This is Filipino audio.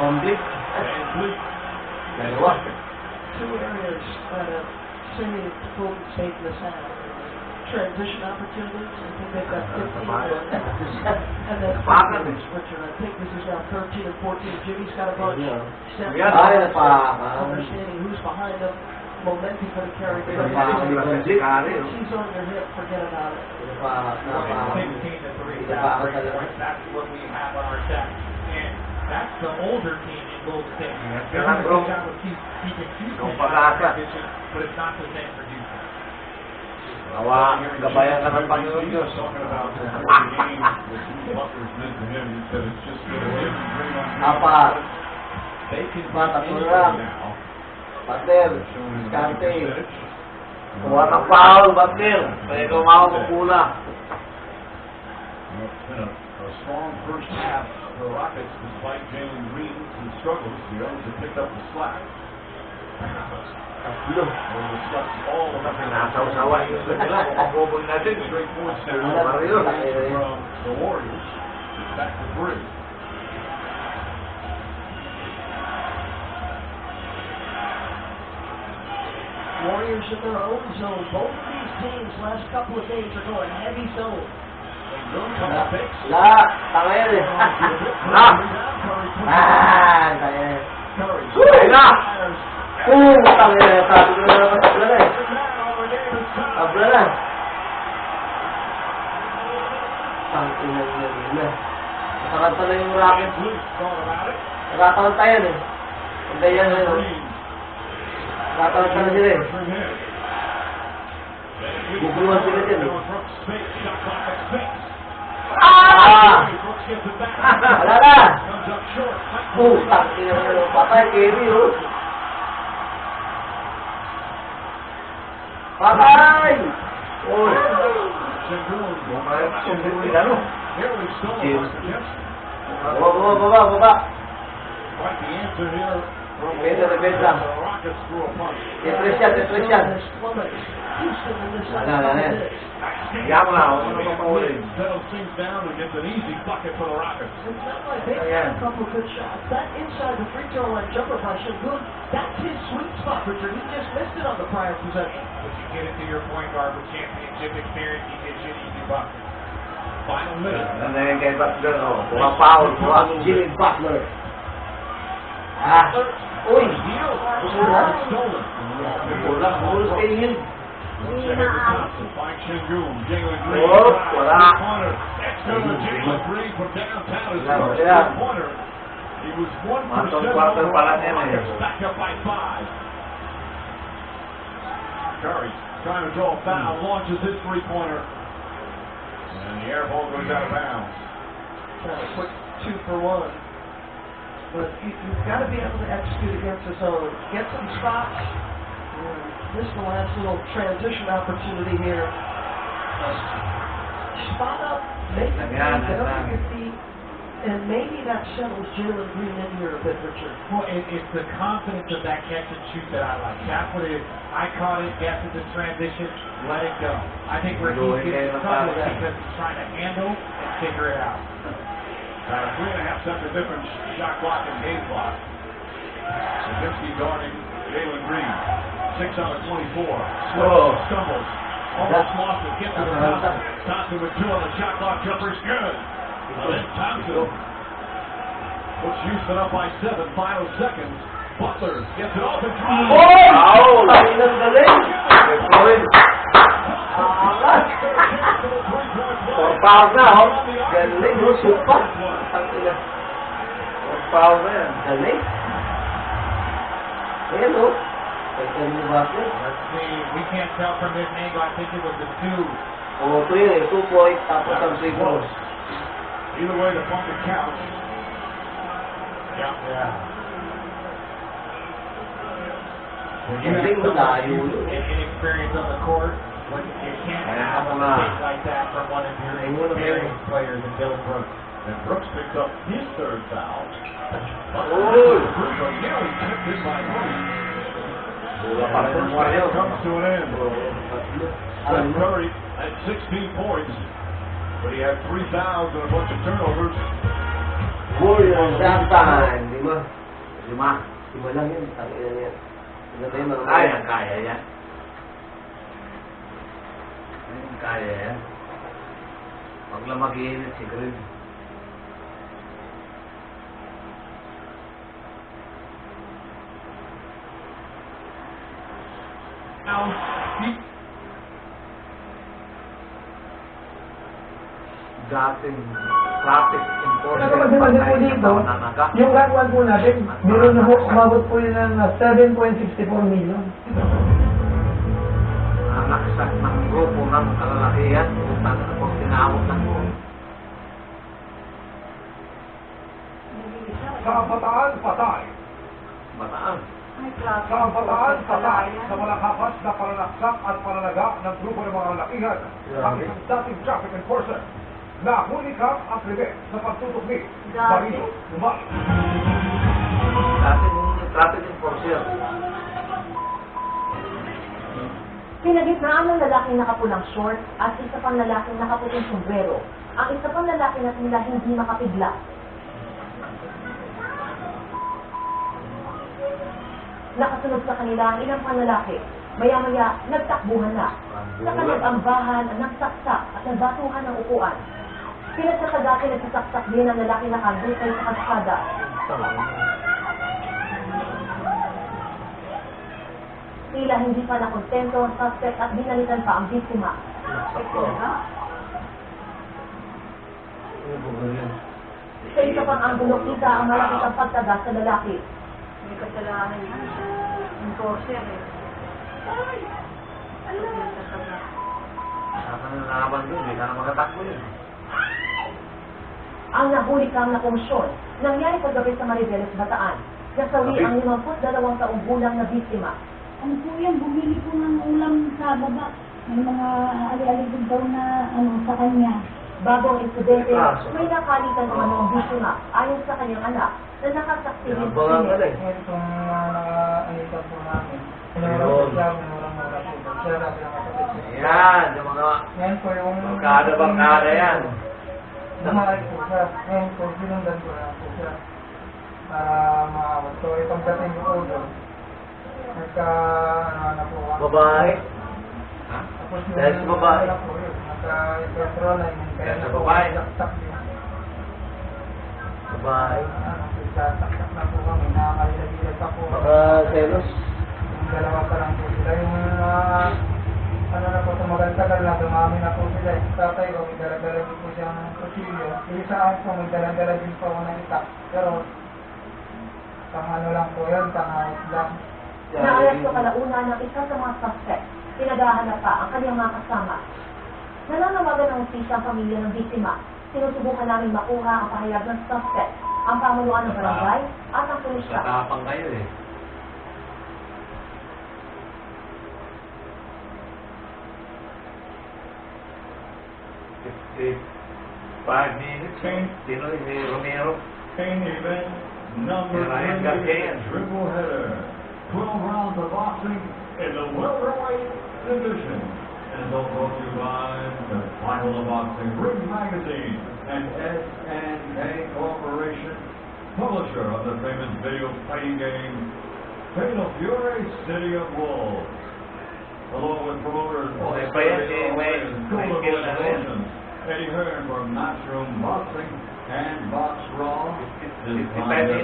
Complete. Dalawa. Two areas that have saved Golden State in this half. Transition opportunities. I think they've got 15. And then Richard, I think this is now 13 and 14. Jimmy's got a bunch. Understanding who's behind them. Momentum for the carry. He's on your hip, forget about it. 16 to 3. That's what we have on our set. And that's the older team in Golden State. They're going to go down with keeping Houston in transition, but it's not the same for Houston. Gabayan naman Panginoon Diyos. Apat. Tatlo lang. Bater. Kante. Kuha ng foul, Bater. Kaya gumawa ng pula. A strong first half for the Rockets, despite Jalen Green's struggles. The others have picked up the slack. All of them. Nasaw-sawa yung pagkakabobol natin. Straight points there from the Warriors. Back to 3. Warriors in their own zone. Both of these teams last couple of days are going heavy zone. La, tama yan eh. Kaya yan. Ay na! Tama yan. Sabi ko na naman tabla na eh. Tabla na. Tangkinan na. Nakaranta na yung Rockets. Nakakaranta yan eh. Hindi yan eh. Nakakaranta na sila eh. Guguluhan sila dyan eh. Wala na! Tangkinan na. Patay, Kevin oh. Patay! Uy! Sumbuhin ano? Baba! Defensa. Defense yan. Wala na yan. Kaya mo na, huwag mo naman mahuli. Settles things down and gets an easy bucket for the Rockets. It's not like they've got a couple good shots. That inside the free throw line jumper by Şengün, that's his sweet spot, Richard. He just missed it on the prior possession. But you get it to your point guard with championship experience, he gets you an easy bucket. Final minute. Ano na yan kay Butler, oh. Pumapaul, Jimmy Butler. Uy! Stolen. Pulang kay Hill. By Şengün, Jalen Green. Wala. Excellent Jalen Green from downtown. His Wala, first wala. three-pointer. He was 1 for 7. Quarter pala niya na yun. Back up by 5. Curry trying to draw a foul, launches his three-pointer. And the air ball goes out of bounds. A quick 2 for 1. But you've got to be able to execute against the zone. Get some spots. This is the last little transition opportunity here. Just spot up, make it get up to your feet, and maybe that settles Jalen Green in here a bit, Richard. Well, it's the confidence of that catch and shoot that I like. That's what it is. I caught it, guessed this transition, let it go. I think where he gets in trouble is because he's trying to handle and figure it out. 3.5 second difference, shot clock and game clock. Sadinsky guarding Jalen Green. 6 out of 24. Stumbles. Almost lost it. Gets to the Thompson. Thompson with 2 on the shot clock. Jumper's good. Then Thompson puts Houston up by 7. Final seconds. Butler gets it off and drives. Oh! Galing! Foul na, oh. Galing, oh. Supa. Foul na yan. Galing. Ayan, oh. Galing ni Butler. Let's see. We can't tell from this angle. I think it was the 2. Oh, 2 yun eh. 2 point. Tapos ang 3 goals. Either way, the bucket counts. Yeah. When you Galing mo tayo. inexperience on the court, when you can't have a mistake like that from one of your experienced players in Bill Brooks. And Brooks picks up his 3rd foul. Oh! Nearly tipped in by Moody. First half comes to an end. Steph Curry had 16 points, but he had 3 fouls and a bunch of turnovers. Warriors that time. 5. 5. 5 lang yun. Tangina na yan. Ano ba yun? Kaya yan. Kaya yan. Huwag lang mag-iinit si Green. Now, Dating traffic enforcer. Pero kasi po dito, yung Rock 1 po natin, biro na po, umabot po yun ng 7.64 million. Naksak ng grupo ng kalalakihan. Utang na po tinawag ng sa Bataan, patay. Bataan. Sa Bataan, patay sa malakapas na pananaksak at pananaga ng grupo ng mga lalakihan. Ang isang dating traffic enforcer. Nahuli ka ang krimen sa pagtutok ni Marino Dumas. Dating traffic enforcer. Pinagitnaan ng lalaking nakapulang short at isa pang lalaking nakaputing sombrero. Ang isa pang lalaki na tila hindi makapigla. Nakasunod sa kanila ang ilang pang lalaki. Maya-maya, nagtakbuhan na. Saka nag-ambahan, nagsaksak at nagbatuhan ng upuan. Pinagkakadati nagsasaksak din ang lalaki na kagusay sa kalsada. Tila hindi pa nakontento ang suspect at binalikan pa ang biktima. Sa isa pang anggulo, kita ang malakitang pagtaga sa lalaki. May kasalanan yan. Enforcer eh. Ay! Alam! Saka na nalaman doon, hindi ka na magatakbo yun. Ang nahuli kang nakomisyon, nangyari kagabi sa Maribeles, Bataan. Nasawi ang 52 taong gulang na biktima. Ano po yan? Bumili po ng ulam sa baba. May mga ali-aligid daw na sa kanya. Bago ang insidente, may nakalitan naman ng biktima ayon sa kanyang anak na nakasaksi rin sa kanya. Itong nakalitan po namin, pinurang siya, minurang-mura po. Siya lang pinakasabit siya. Yan, yung mga Ngayon po yung... bangkada yan. Bumahay po siya. Ngayon po, sinundan ko na po siya. Para maawat. So, itong dating ko doon, na po. Babae. Ha? Tapos Dahil sa babae. Nagka-control na yun. Dahil sa babae. Saksak yun. Babae. Saksak na po kami. Nakakalilag-ilag pa po. Baka selos. Yung dalawa pa lang po sila. Yung ano na po, tumagal-tagal na, dumami na po sila. Tatay ko, may dala-dala din po siyang kutsilyo. Yung sa akin po, may dala-dala din po ako ng itak. Pero, pang ano lang po yun, pang ayos lang. Naaresto kalauna ng isa sa mga suspect. Pinagahanap pa ang kanyang mga kasama. Nananawagan ng ustisya ang pamilya ng biktima. Sinusubukan namin makuha ang pahayag ng suspect, ang pamunuan ng barangay at ang pulisya. Katapang kayo eh. If 5 minutes, Tinoy Romero. Main event number Ryan 3, Garcia. triple header. 12 rounds of boxing in the welterweight division. And it's all brought to you by the Bible of Boxing, Ring Magazine, and SNK Corporation, publisher of the famous video fighting game, Fatal Fury, City of Wolves. Along with promoters, Okay, pa yan, si Wayne. Wayne Gill na rin. Eddie Hearn from Matchroom Boxing and Box Raw. 55